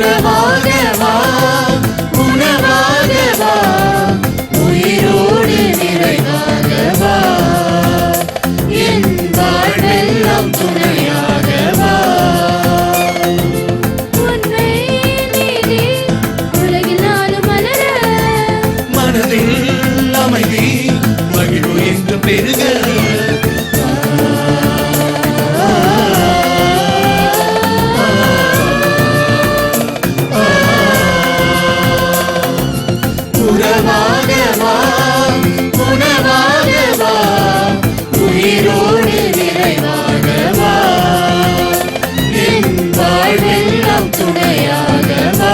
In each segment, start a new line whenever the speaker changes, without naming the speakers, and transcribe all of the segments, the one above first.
உறவாகவா உணவாகவா உயிரோடு நிறைவாகவா என் வாழ்வெல்லாம் துணையாகவா
உன்னை நீதி உலகில் நானும் மலர
மனதில் அமைதி மகிழ்வு என்று பெருக உறவாகவா உணவாகவா உயிரோடு நிறைவாகவா என் வாழ்வெல்லாம் துணையாகவா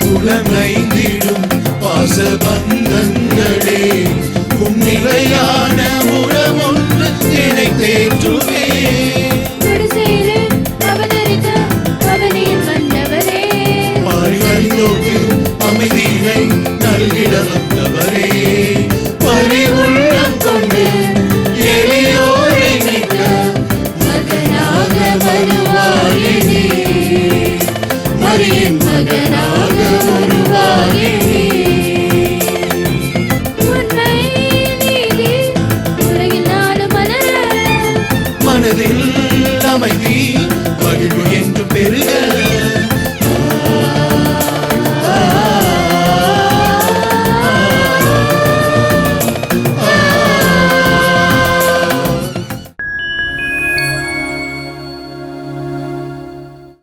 உலகைந்திடும் பாசபந்தங்களே உன்னிலையான உறவொன்று என்னை தேற்றுவே அமைதியை நல்கிட வந்தவரே பறி உள்ளம் கொண்டு எளியோரை நிற்க மகனாக வருவாயே மரியின் மகனா